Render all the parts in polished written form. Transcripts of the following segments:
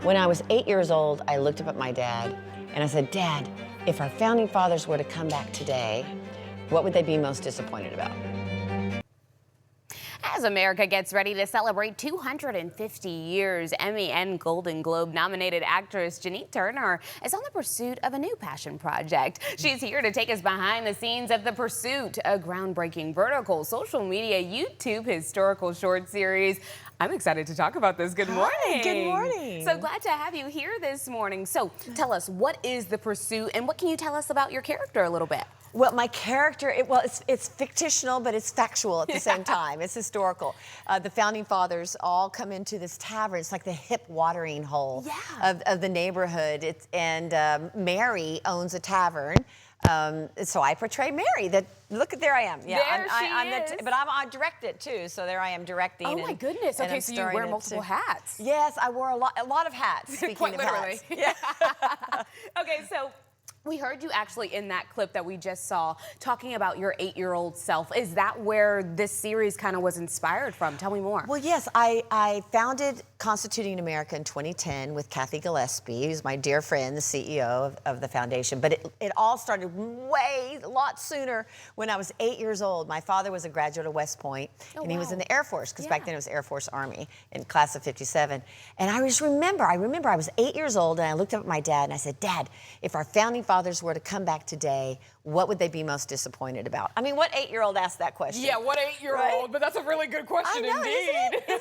When I was 8 years old, I looked up at my dad and I said, Dad, if our founding fathers were to come back today, what would they be most disappointed about? As America gets ready to celebrate 250 years, Emmy and Golden Globe nominated actress Janine Turner is on the pursuit of a new passion project. She's here to take us behind the scenes of The Pursuit, a groundbreaking vertical social media YouTube historical short series. I'm excited to talk about this. Good morning. Hi, good morning. So glad to have you here this morning. So tell us, what is The Pursuit and what can you tell us about your character a little bit? Well, my character, it's fictional, but it's factual at the same time. It's historical. The founding fathers all come into this tavern. It's like the hip watering hole of the neighborhood. Mary owns a tavern. So I portray Mary. There I am. Yeah, but I direct it too. So there I am directing. Oh my goodness. Okay, so you wear multiple hats. Yes, I wore a lot of hats. Speaking Quite of literally. Hats. Yeah. Okay, so we heard you actually in that clip that we just saw talking about your 8-year-old self. Is that where this series kind of was inspired from? Tell me more. Well, yes, I founded Constituting America in 2010 with Kathy Gillespie, who's my dear friend, the CEO of the foundation. But it all started a lot sooner when I was 8 years old. My father was a graduate of West Point, and he was in the Air Force, because back then it was Air Force Army, in class of 57. And I remember I was 8 years old, and I looked up at my dad, and I said, Dad, if our founding fathers were to come back today, what would they be most disappointed about? I mean, what 8-year-old asked that question? Yeah, what 8-year-old? Right? But that's a really good question indeed. Isn't it?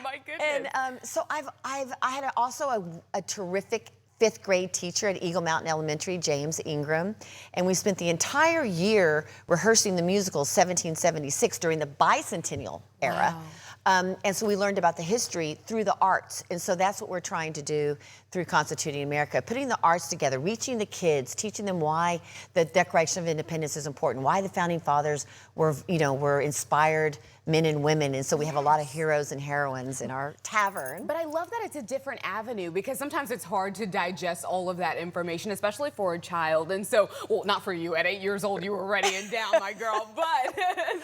My goodness. And so I had also a terrific 5th grade teacher at Eagle Mountain Elementary, James Ingram, and we spent the entire year rehearsing the musical 1776 during the bicentennial era. Wow. And so we learned about the history through the arts. And so that's what we're trying to do through Constituting America, putting the arts together, reaching the kids, teaching them why the Declaration of Independence is important, why the founding fathers were inspired men and women. And so we have a lot of heroes and heroines in our tavern. But I love that it's a different avenue, because sometimes it's hard to digest all of that information, especially for a child. And so, well, not for you. At 8 years old, you were ready and down, my girl. But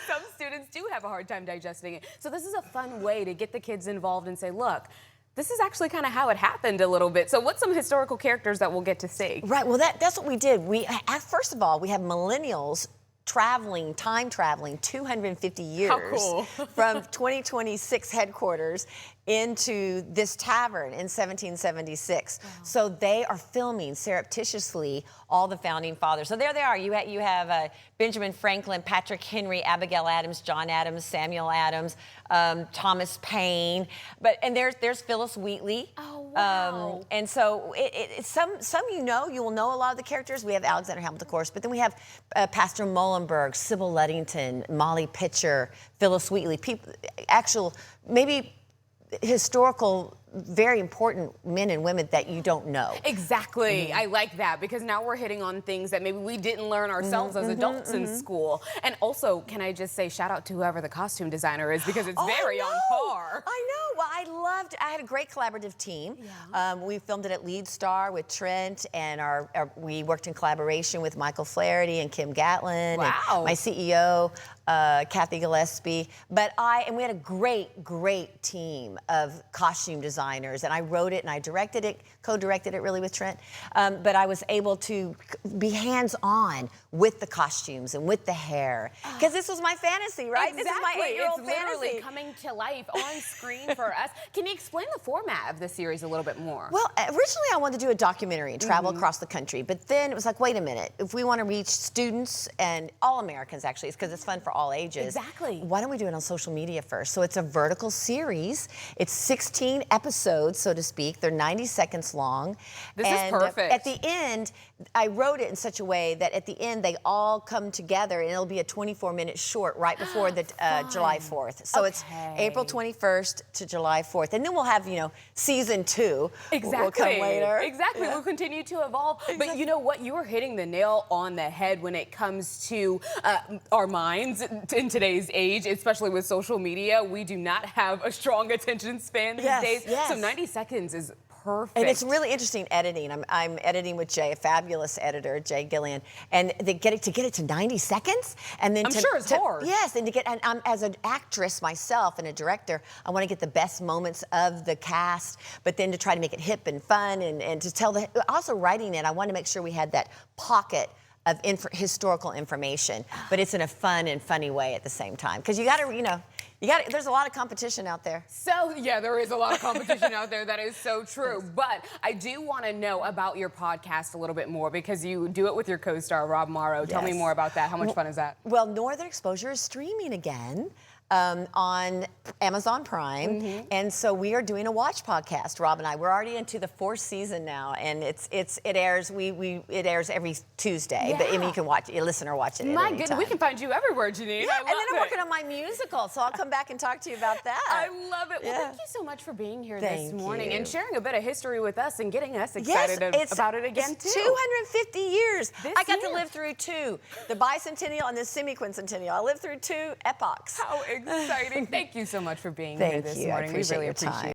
some students do have a hard time digesting it. So this is a fun way to get the kids involved and say, look, this is actually kind of how it happened a little bit. So what's some historical characters that we'll get to see? Right, well, that's what we did. First of all, we have millennials time traveling 250 years. How cool. From 2026 headquarters into this tavern in 1776. Wow. So they are filming surreptitiously all the founding fathers. So there they are. You have Benjamin Franklin, Patrick Henry, Abigail Adams, John Adams, Samuel Adams, Thomas Paine. And there's Phyllis Wheatley. Oh, wow. And so some you will know a lot of the characters. We have Alexander Hamilton, of course, but then we have Pastor Muhlenberg, Sybil Ludington, Molly Pitcher, Phyllis Wheatley, maybe historical, very important men and women that you don't know. Exactly. I like that, because now we're hitting on things that maybe we didn't learn ourselves as adults in school. And also, can I just say shout out to whoever the costume designer is, because it's very on par. I know. Well, I had a great collaborative team. Yeah. We filmed it at Lead Star with Trent, and we worked in collaboration with Michael Flaherty and Kim Gatlin. Wow. And my CEO, Kathy Gillespie. And we had a great team of costume designers, and I wrote it and I directed it, co-directed it really with Trent. But I was able to be hands-on with the costumes and with the hair, because this was my fantasy, right? Exactly. This is my 8-year-old fantasy. It's literally coming to life on screen for us. Can you explain the format of the series a little bit more? Well, originally I wanted to do a documentary and travel across the country, but then it was like, wait a minute, if we want to reach students and all Americans, actually, because it's fun for all ages. Exactly. Why don't we do it on social media first? So it's a vertical series. It's 16 episodes, so to speak. They're 90 seconds long. This is perfect. At the end, I wrote it in such a way that at the end they all come together, and it'll be a 24-minute short right before the July 4th. So it's April 21st to July 4th, and then we'll have season 2. Exactly. Will come later. Exactly. Yeah. We'll continue to evolve. Exactly. But you know what? You are hitting the nail on the head when it comes to our minds in today's age, especially with social media. We do not have a strong attention span these days. Yes. So 90 seconds is perfect. And it's really interesting editing. I'm editing with Jay, a fabulous editor, Jay Gillian, and they get it to 90 seconds, and then I'm sure it's hard. Yes, and I'm as an actress myself and a director, I want to get the best moments of the cast, but then to try to make it hip and fun, and to tell also writing it, I want to make sure we had that pocket of historical information, but it's in a fun and funny way at the same time. Because you got to, there's a lot of competition out there. So, yeah, there is a lot of competition out there. That is so true. But I do want to know about your podcast a little bit more, because you do it with your co-star, Rob Morrow. Tell me more about that. How much fun is that? Well, Northern Exposure is streaming again on Amazon Prime, and so we are doing a watch podcast. Rob and I, we're already into the 4th season now, and it airs it airs every Tuesday. Yeah. But I mean, you can listen or watch it. My at any goodness, time. we can find you everywhere, Janine. Yeah, I and then love I'm it. working on my musical, so I'll come back and talk to you about that. I love it. Well, Yeah. thank you so much for being here Thank this morning you. and sharing a bit of history with us and getting us Yes, excited about it again, it's too. 250 years. I got to year. live through 2, the bicentennial and the semi-quincentennial. I lived through 2 epochs. How exciting. Thank you so much for being here Thank this you. I morning. We appreciate really your appreciate time. it.